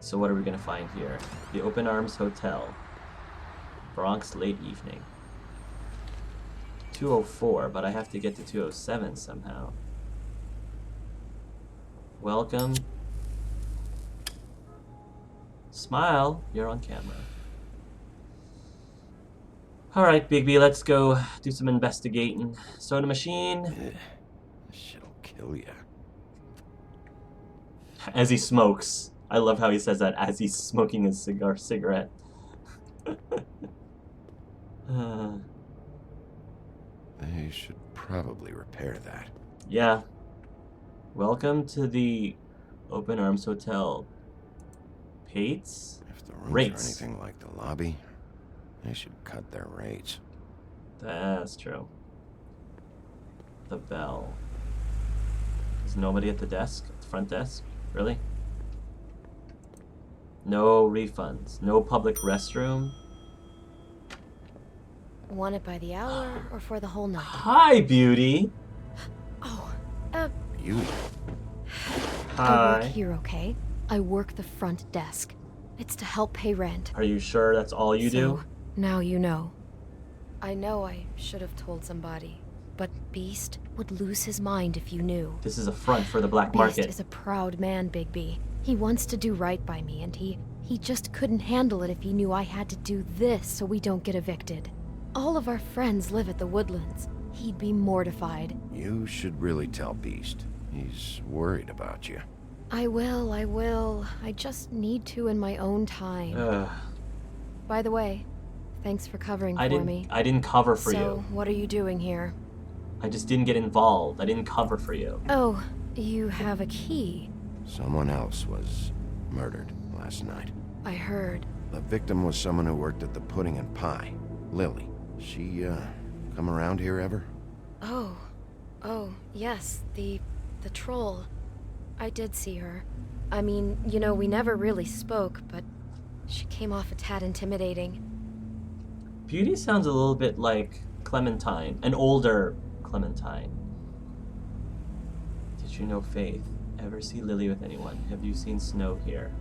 Alright, so what are we gonna find here? The Open Arms Hotel. Bronx late evening. 204, but I have to get to 207 somehow. Welcome. Smile, you're on camera. Alright, Bigby, let's go do some investigating. Soda machine. This shit'll kill ya. As he smokes. I love how he says that as he's smoking his cigarette. They should probably repair that. Yeah. Welcome to the Open Arms Hotel. Pates? If the rooms Rates. are anything like the lobby, they should cut their rates. That's true. The bell. Is nobody at the desk? At the front desk? Really? No refunds. No public restroom. Want it by the hour or for the whole night? Hi, beauty. Oh, You I work Hi. here, okay? I work the front desk. It's to help pay rent. Are you sure that's all you do? So, now you know. I know I should have told somebody, but Beast would lose his mind if you knew. This is a front for the black Beast market. is a proud man, Bigby. He wants to do right by me, and he just couldn't handle it if he knew I had to do this so we don't get evicted. All of our friends live at the Woodlands. He'd be mortified. You should really tell Beast. He's worried about you. I will, I will. I just need to in my own time. Ugh. By the way, thanks for covering for me. I didn't cover for So, you. what are you doing here? I just didn't get involved. I didn't cover for you. Oh, you have a key. Someone else was murdered last night. I heard. The victim was someone who worked at the Pudding and Pie, Lily. She, come around here ever? Oh, yes, the troll. I did see her. I mean, you know, we never really spoke, but she came off a tad intimidating. Beauty sounds a little bit like Clementine, an older Clementine. Did you know Faith? Ever see Lily with anyone? Have you seen Snow here?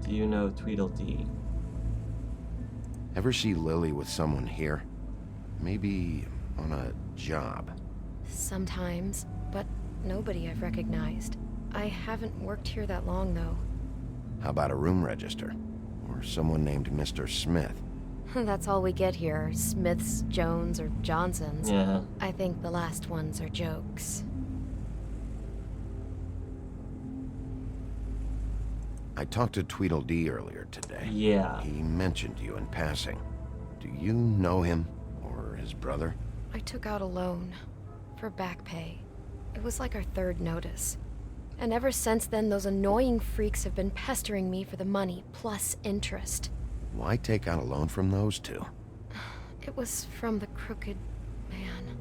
Do you know Tweedledee? Ever see Lily with someone here? Maybe on a job. Sometimes, but nobody I've recognized. I haven't worked here that long, though. How about a room register? Or someone named Mr. Smith? That's all we get here, Smiths, Jones, or Johnsons. Yeah. I think the last ones are jokes. I talked to Tweedledee earlier today. Yeah. He mentioned you in passing. Do you know him? Or his brother? I took out a loan for back pay. It was like our third notice. And ever since then, those annoying freaks have been pestering me for the money, plus interest. Why take out a loan from those two? It was from the crooked man.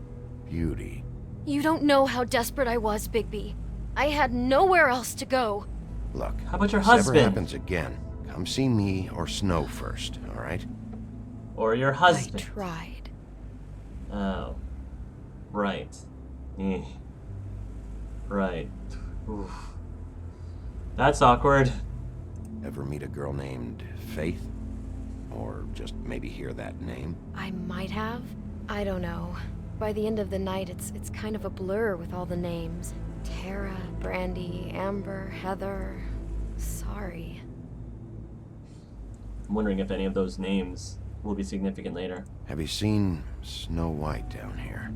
Beauty. You don't know how desperate I was, Bigby. I had nowhere else to go. Look, How about your if this ever husband? happens again, come see me or Snow first, all right? Or your I husband? tried. Oh. Right. Eh. Right. Oof. That's awkward. Ever meet a girl named Faith? Or just maybe hear that name? I might have. I don't know. By the end of the night, it's kind of a blur with all the names. Tara, Brandy, Amber, Heather. Sorry. I'm wondering if any of those names will be significant later. Have you seen Snow White down here?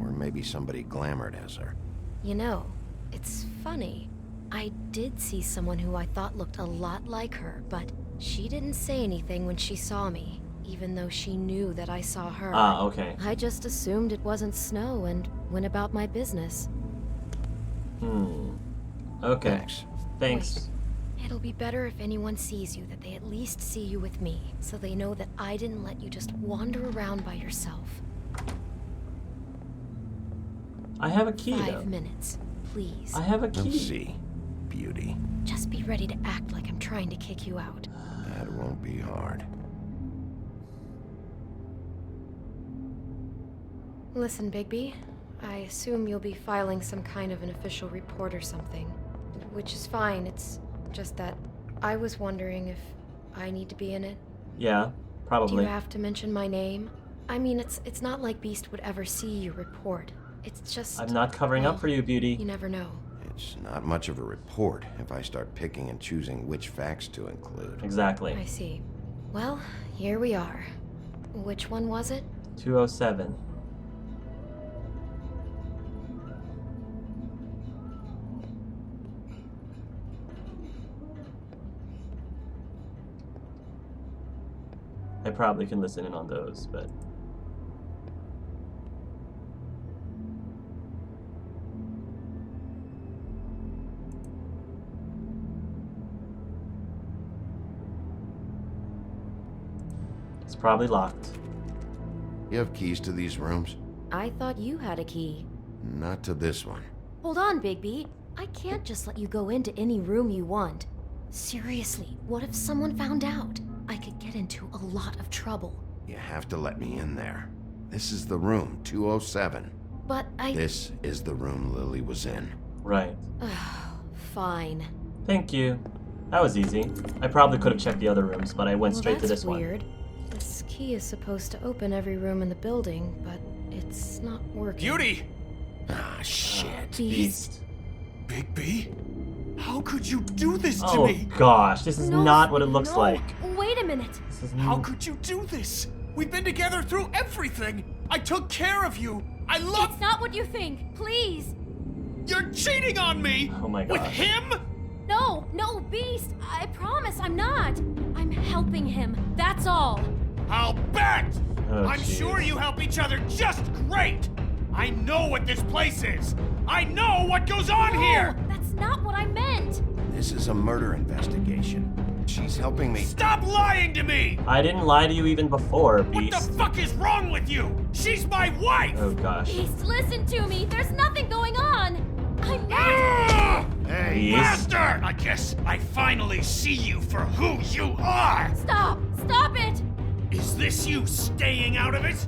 Or maybe somebody glamored as her? You know, it's funny. I did see someone who I thought looked a lot like her, but she didn't say anything when she saw me, even though she knew that I saw her. Ah, okay. I just assumed it wasn't Snow and went about my business. Okay. Thanks. Thanks. It'll be better if anyone sees you that they at least see you with me, so they know that I didn't let you just wander around by yourself. I have a key, 5 though. minutes, please. I have a We'll key. see, Beauty. Just be ready to act like I'm trying to kick you out. That won't be hard. Listen, Bigby, I assume you'll be filing some kind of an official report or something. Which is fine, it's just that I was wondering if I need to be in it. Yeah, Do probably. you have to mention my name? I mean, it's not like Beast would ever see your report. It's just... I'm not covering well, up for you, Beauty. You never know. It's not much of a report if I start picking and choosing which facts to include. Exactly. I see. Well, here we are. Which one was it? 207. I probably can listen in on those, but... It's probably locked. You have keys to these rooms? I thought you had a key. Not to this one. Hold on, Bigby. I can't just let you go into any room you want. Seriously, what if someone found out? I could get into a lot of trouble. You have to let me in there. This is the room, 207. But This is the room Lily was in. Right. Fine. Thank you. That was easy. I probably could have checked the other rooms, but I went straight to that's this one. weird. This key is supposed to open every room in the building, but it's not working. Beauty! Ah, shit. Beast. Bigby? How could you do this to Oh me? gosh, this is No, not what it looks no. like. Wait a minute. This is How could you do this? We've been together through everything. I took care of you. I love... It's not what you think. Please. You're cheating on me! Oh my With gosh. him? No, Beast. I promise I'm not. I'm helping him. That's all. I'll bet! Oh, I'm jeez. sure you help each other just great! I know what this place is! I know what goes on here! That's not what I meant. This is a murder investigation. She's helping me. Stop lying to me! I didn't lie to you even before, What Beast. the fuck is wrong with you? She's my wife! Oh gosh. Beast, listen to me. There's nothing going on. I'm not. Ah! Hey, Beast. Bastard! I guess I finally see you for who you are! Stop it. Is this you staying out of it?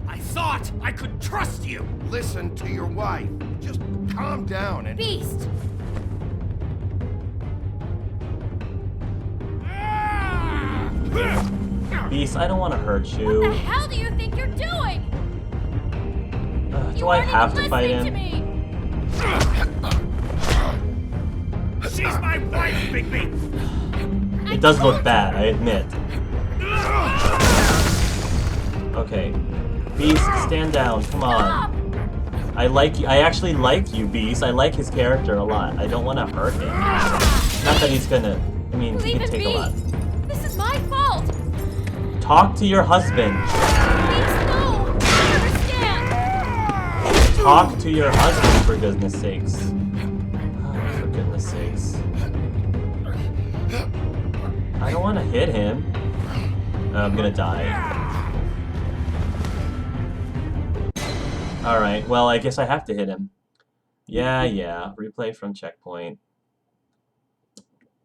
I thought I could trust you! listen to your wife. Just calm down and... Beast. Beast, I don't want to hurt What the you. hell do you think you're doing? Do I have to fight him? She's my wife, Bigby! It does look bad, I admit. Okay. Beast, stand down. Come on. I like you. I actually like you, Beast. I like his character a lot. I don't want to hurt him. Not that he's gonna... I mean, he Leave can it take a be. lot. This is my fault. Talk to your husband. Beast, no. I understand. Talk to your husband, for goodness sakes. Oh, for goodness sakes. I don't want to hit him. I'm gonna die. Alright, well, I guess I have to hit him. Yeah. Replay from checkpoint.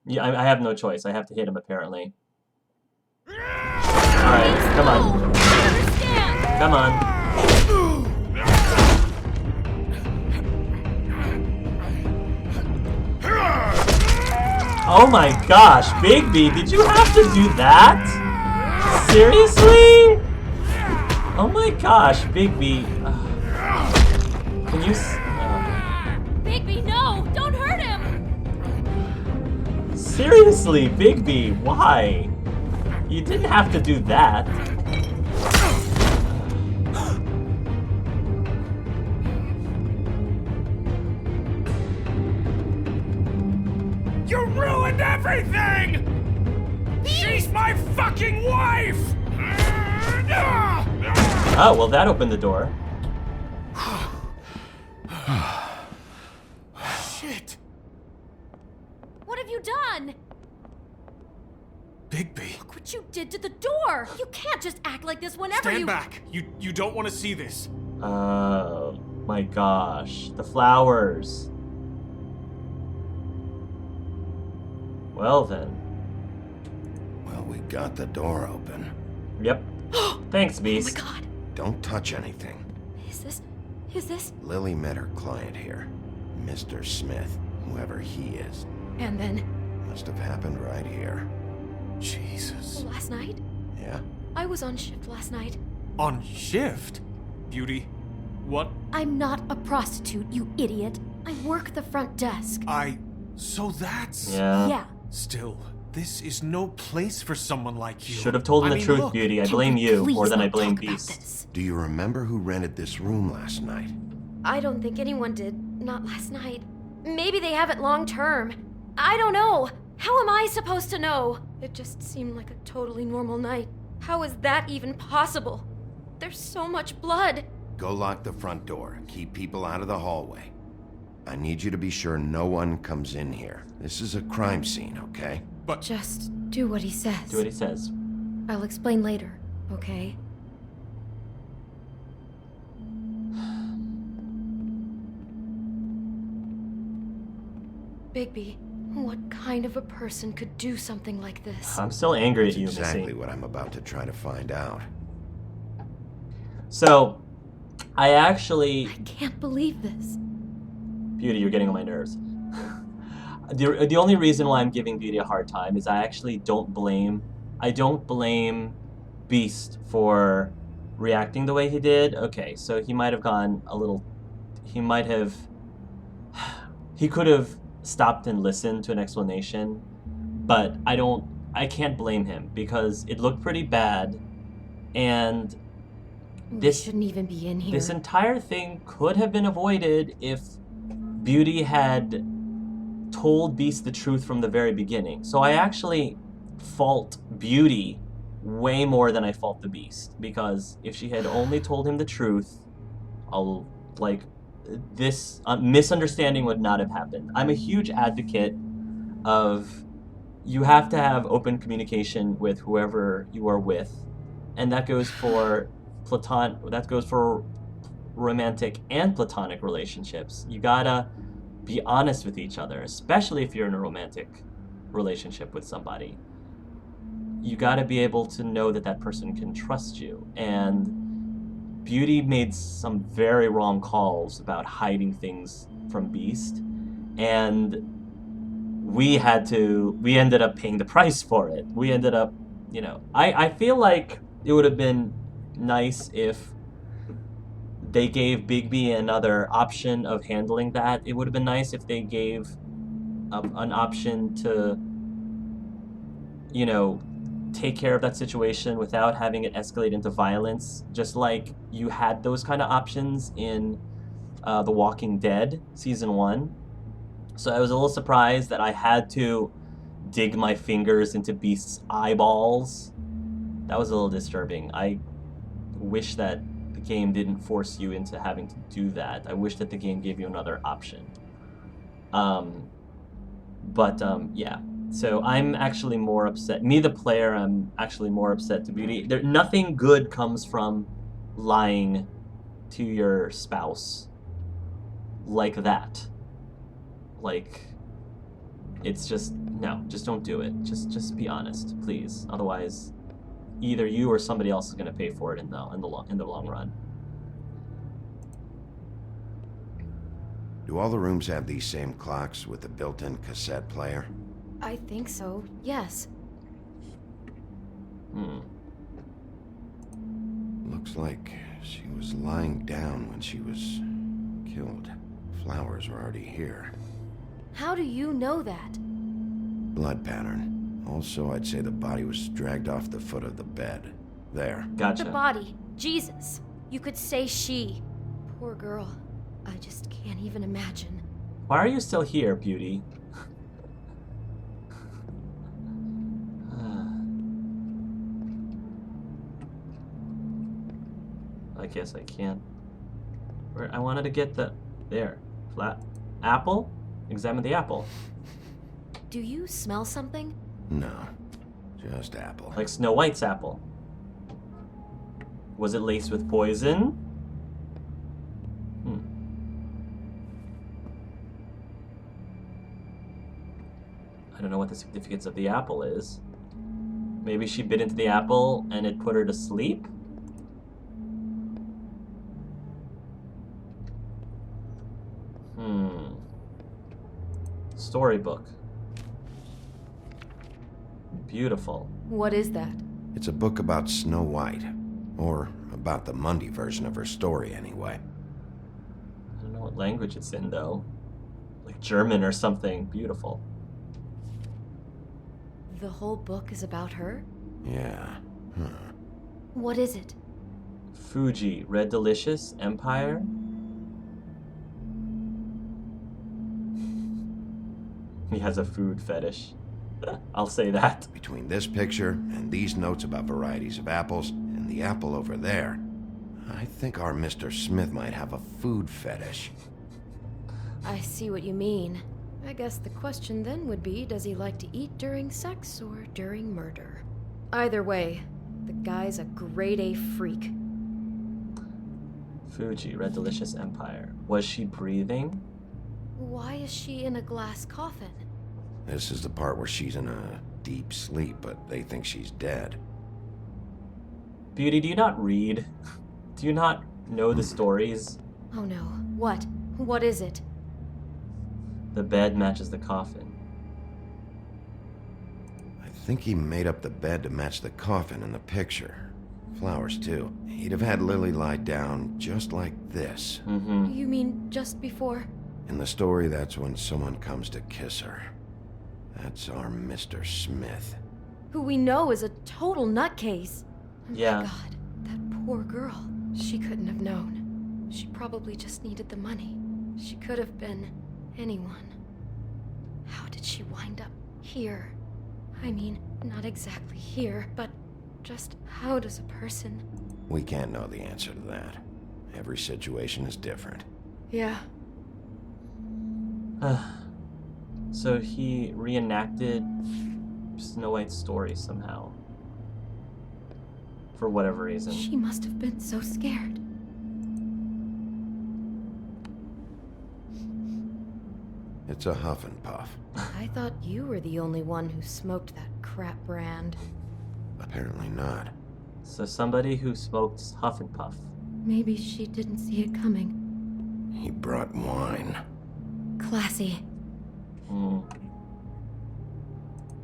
Yeah, I have no choice. I have to hit him, apparently. Alright, come on. I understand. Come on. Oh my gosh, Bigby, did you have to do that? Seriously? Oh my gosh, Bigby. Can you... Bigby, no. Don't hurt him. seriously, Bigby, why? You didn't have to do that. You ruined everything! She's my fucking wife! Oh, well, that opened the door. Shit! What have you done? Bigby, Look what you did to the door. You can't just act like this whenever stand you... back. You don't want to see this. Oh my gosh, the flowers. Well then. Well, we got the door open. Yep. Thanks, Oh my Beast. god. Don't touch anything. Is this... Lily met her client here. Mr. Smith, whoever he is. And then... Must have happened right here. Jesus. Last night? Yeah? I was on shift last night. On shift? Beauty, what? I'm not a prostitute, you idiot. I work the front desk. So that's... Yeah. Yeah. Still, this is no place for someone like you. Should have told him I the mean, truth, look, Beauty. I Can blame we you please more than I not blame talk about Beast. this? Do you remember who rented this room last night? I don't think anyone did. Not last night. Maybe they have it long term. I don't know. How am I supposed to know? It just seemed like a totally normal night. How is that even possible? There's so much blood. Go lock the front door. Keep people out of the hallway. I need you to be sure no one comes in here. This is a crime scene, okay? But Just do what he says. Do what he says. I'll explain later, okay? Bigby, what kind of a person could do something like this? I'm still angry That's at you, exactly Missy. what I'm about to try to find out. So, I actually... I can't believe this. Beauty, you're getting on my nerves. The only reason why I'm giving Beauty a hard time is I actually don't blame Beast for reacting the way he did. Okay, so he might have gone a little... He could have stopped and listened to an explanation, but I can't blame him because it looked pretty bad, and We shouldn't even be in here. this entire thing could have been avoided if Beauty had told Beast the truth from the very beginning. So I actually fault Beauty way more than I fault the Beast, because if she had only told him the truth, this misunderstanding would not have happened. I'm a huge advocate of you have to have open communication with whoever you are with, and that goes for romantic and platonic relationships. You gotta be honest with each other, especially if you're in a romantic relationship with somebody. You gotta be able to know that that person can trust you. And Beauty made some very wrong calls about hiding things from Beast, and we ended up paying the price for it. We ended up, I feel like it would have been nice if they gave Bigby another option of handling that. It would have been nice if they gave an option to, take care of that situation without having it escalate into violence, just like you had those kind of options in The Walking Dead Season 1. So I was a little surprised that I had to dig my fingers into Beast's eyeballs. That was a little disturbing. I wish that the game didn't force you into having to do that. I wish that the game gave you another option. Yeah. So I'm actually more upset. Me, the player, I'm actually more upset to Beauty. Nothing good comes from lying to your spouse like that. It's just, no, just don't do it. Just be honest, please. Otherwise, either you or somebody else is going to pay for it in the long run. Do all the rooms have these same clocks with the built-in cassette player? I think so, yes. Looks like she was lying down when she was killed. Flowers were already here. How do you know that? Blood pattern. Also, I'd say the body was dragged off the foot of the bed. There. Gotcha. The body. Jesus. You could say she. Poor girl. I just can't even imagine. Why are you still here, Beauty? I guess I can't. I wanted to get there. Flat. Apple? Examine the apple. Do you smell something? No. Just apple. Like Snow White's apple. Was it laced with poison? I don't know what the significance of the apple is. Maybe she bit into the apple and it put her to sleep? Storybook. Beautiful. What is that? It's a book about Snow White. Or about the Mundy version of her story, anyway. I don't know what language it's in, though. Like German or something. Beautiful. The whole book is about her? Yeah. What is it? Fuji, Red Delicious, Empire? He has a food fetish. I'll say that. Between this picture and these notes about varieties of apples and the apple over there, I think our Mr. Smith might have a food fetish. I see what you mean. I guess the question then would be, does he like to eat during sex or during murder? Either way, the guy's a grade A freak. Fuji, Red Delicious, Empire. Was she breathing? Why is she in a glass coffin? This is the part where she's in a deep sleep, but they think she's dead. Beauty, do you not read? Do you not know the stories? Oh no. What? What is it? The bed matches the coffin. I think he made up the bed to match the coffin in the picture. Flowers, too. He'd have had Lily lie down just like this. Mm-hmm. You mean just before? In the story, that's when someone comes to kiss her. That's our Mr. Smith. Who we know is a total nutcase. Oh Yeah. my God, that poor girl. She couldn't have known. She probably just needed the money. She could have been anyone. How did she wind up here? I mean, not exactly here, but just how does a person... We can't know the answer to that. Every situation is different. Yeah. So he reenacted Snow White's story somehow. For whatever reason. She must have been so scared. It's a huff and puff. I thought you were the only one who smoked that crap brand. Apparently not. So somebody who smoked Huff and Puff. Maybe she didn't see it coming. He brought wine. Classy. Mm.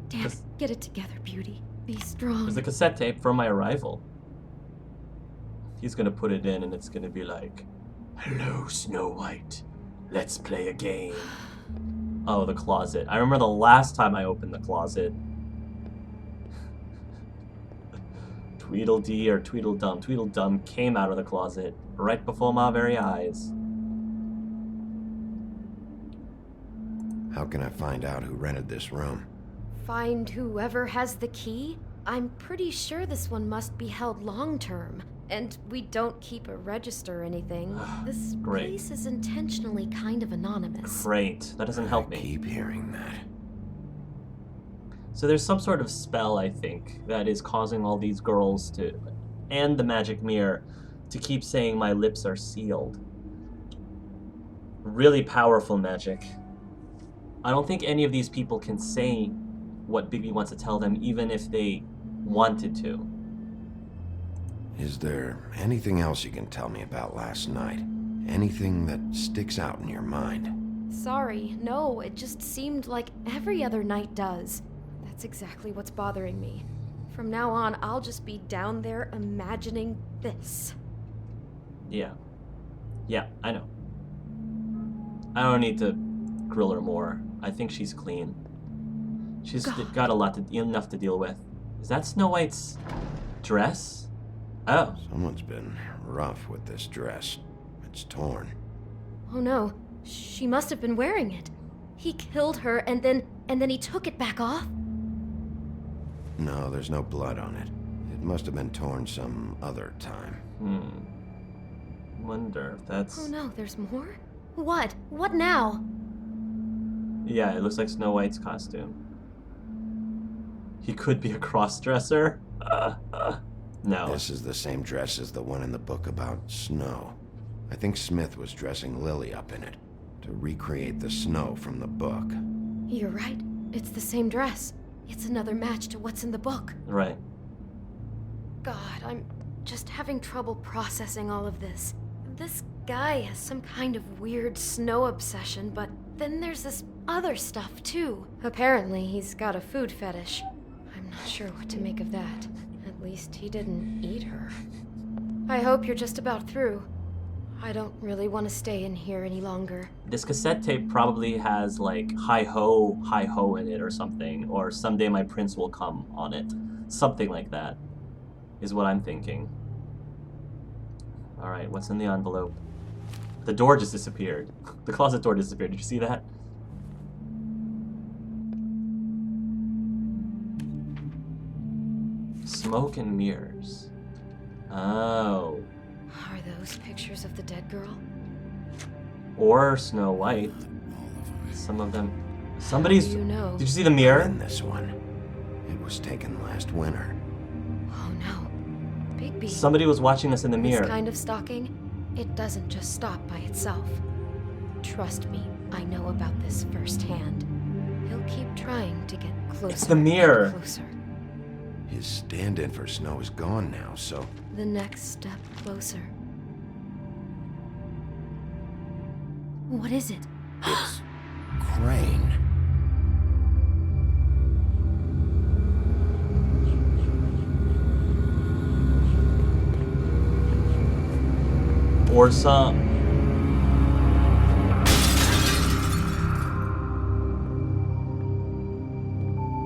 Damn, This- get it together, Beauty. Be strong. There's a cassette tape from my arrival. He's gonna put it in and it's gonna be like, "Hello, Snow White. Let's play a game." Oh, the closet. I remember the last time I opened the closet. Tweedledee or Tweedledum. Tweedledum came out of the closet right before my very eyes. How can I find out who rented this room? Find whoever has the key? I'm pretty sure this one must be held long-term. And we don't keep a register or anything. This Great. place is intentionally kind of anonymous. Great. That doesn't help I me. keep hearing that. So there's some sort of spell, I think, that is causing all these girls to, and the magic mirror, to keep saying my lips are sealed. Really powerful magic. I don't think any of these people can say what Bigby wants to tell them, even if they wanted to. Is there anything else you can tell me about last night? Anything that sticks out in your mind? Sorry, no, it just seemed like every other night does. That's exactly what's bothering me. From now on, I'll just be down there imagining this. Yeah. Yeah, I know. I don't need to grill her more. I think she's clean. She's God. got enough to deal with. Is that Snow White's dress? Oh. Someone's been rough with this dress. It's torn. Oh no, she must have been wearing it. He killed her and then he took it back off? No, there's no blood on it. It must have been torn some other time. Wonder if that's... Oh no, there's more? What? What now? Yeah, it looks like Snow White's costume. He could be a cross-dresser. No. This is the same dress as the one in the book about snow. I think Smith was dressing Lily up in it to recreate the snow from the book. You're right. It's the same dress. It's another match to what's in the book. Right. God, I'm just having trouble processing all of this. This guy has some kind of weird snow obsession, but then there's this other stuff too. Apparently, he's got a food fetish. I'm I'm not sure what to make of that. At least he didn't eat her. I hope you're just about through. I don't really want to stay in here any longer. This cassette tape probably has like hi ho in it or something, or someday my prince will come on it. Something like that is what I'm thinking. Alright, what's in the envelope? The door just disappeared. The closet door disappeared. Did you see that? Smoke and mirrors. Oh. Are those pictures of the dead girl? Or Snow White. Some of them. Somebody's. How do you know? Did you see the mirror? In this one. It was taken last winter. Oh no. Bigby. Somebody was watching us in the mirror. This kind of stalking, it doesn't just stop by itself. Trust me, I know about this firsthand. He'll keep trying to get closer. It's the mirror. and closer. His stand-in for Snow is gone now, so... The next step closer. What is it? It's... Crane. Or some.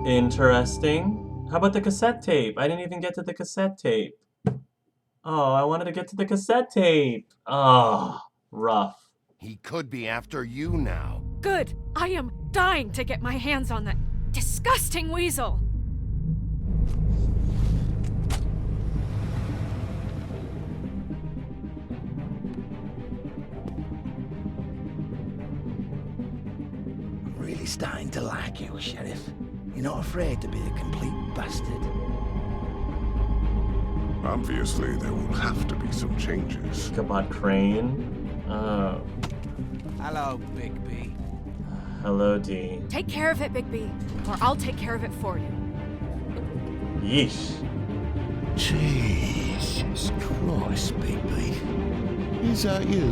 Interesting. How about the cassette tape? I didn't even get to the cassette tape. Oh, I wanted to get to the cassette tape. Oh, rough. He could be after you now. Good. I am dying to get my hands on that disgusting weasel. I'm really starting to like you, Sheriff. You're not afraid to be a complete bastard. Obviously, there will have to be some changes. Kabot Crane. Oh. Hello, Bigby. Hello, D. Take care of it, Bigby, or I'll take care of it for you. Yeesh. Jesus Christ, Bigby. Is that you?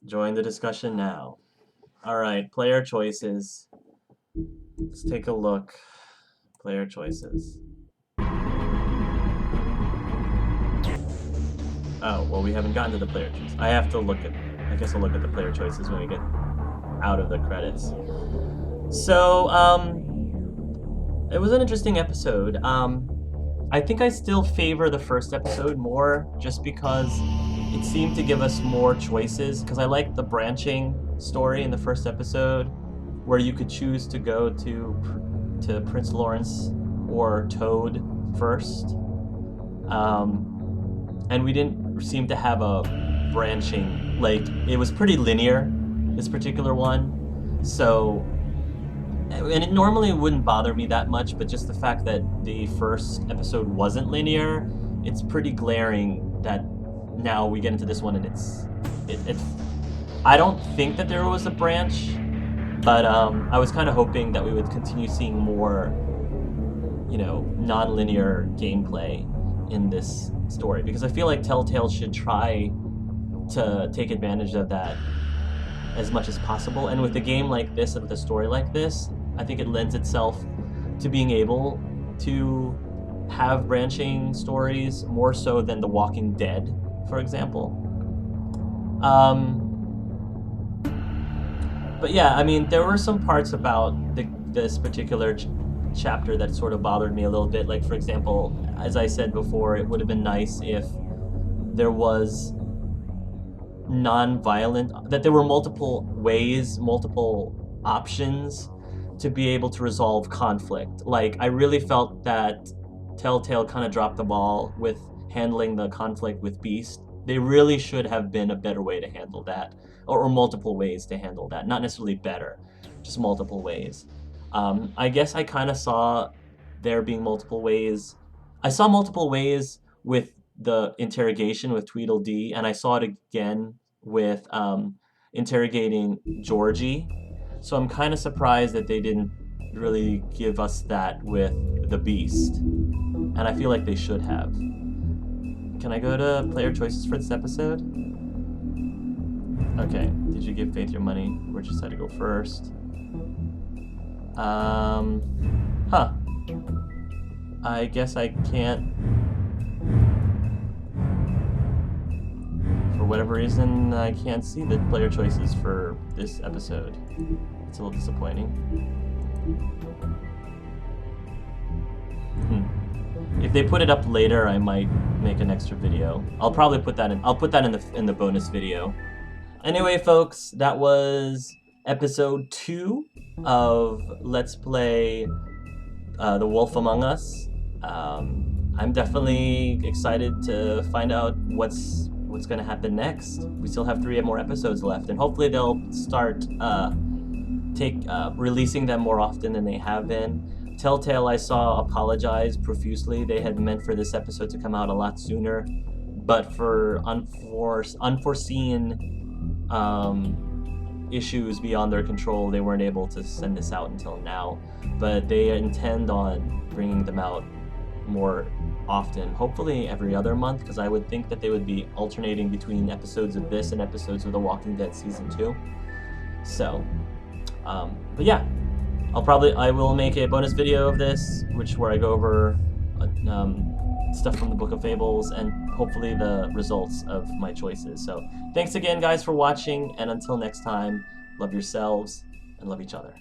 Join the discussion now. Alright, player choices. Let's take a look. Player choices. Oh, well, we haven't gotten to the player choices. I have to look at... I guess I'll look at the player choices when we get out of the credits. So, it was an interesting episode. I think I still favor the first episode more, just because it seemed to give us more choices, because I liked the branching story in the first episode, where you could choose to go to Prince Lawrence or Toad first. And we didn't seem to have a branching, like, it was pretty linear, this particular one. So, and it normally wouldn't bother me that much, but just the fact that the first episode wasn't linear, it's pretty glaring that now we get into this one and it's I don't think that there was a branch, but I was kind of hoping that we would continue seeing more, you know, non-linear gameplay in this story, because I feel like Telltale should try to take advantage of that as much as possible. And with a game like this and with a story like this, I think it lends itself to being able to have branching stories more so than The Walking Dead, for example. But yeah, I mean, there were some parts about this particular chapter that sort of bothered me a little bit. Like, for example, as I said before, it would have been nice if there was non-violent, that there were multiple ways, multiple options to be able to resolve conflict. Like, I really felt that Telltale kind of dropped the ball with handling the conflict with Beast. They really should have been a better way to handle that, or multiple ways to handle that. Not necessarily better, just multiple ways. I guess I kind of saw there being multiple ways. I saw multiple ways with the interrogation with Tweedledee, and I saw it again with interrogating Georgie. So I'm kind of surprised that they didn't really give us that with the Beast. And I feel like they should have. Can I go to player choices for this episode? Okay, did you give Faith your money? Where'd you decide to go first? Huh. I guess I can't... For whatever reason, I can't see the player choices for this episode. It's a little disappointing. If they put it up later, I might make an extra video. I'll probably put that in. I'll put that in the bonus video. Anyway, folks, that was episode 2 of Let's Play The Wolf Among Us. I'm definitely excited to find out what's going to happen next. We still have 3 more episodes left, and hopefully they'll start releasing them more often than they have been. Telltale, I saw, apologize profusely. They had meant for this episode to come out a lot sooner, but for unforeseen issues beyond their control, they weren't able to send this out until now. But they intend on bringing them out more often, hopefully every other month, because I would think that they would be alternating between episodes of this and episodes of The Walking Dead Season 2. So, but yeah. I will make a bonus video of this, where I go over stuff from the Book of Fables and hopefully the results of my choices. So thanks again, guys, for watching, and until next time, love yourselves and love each other.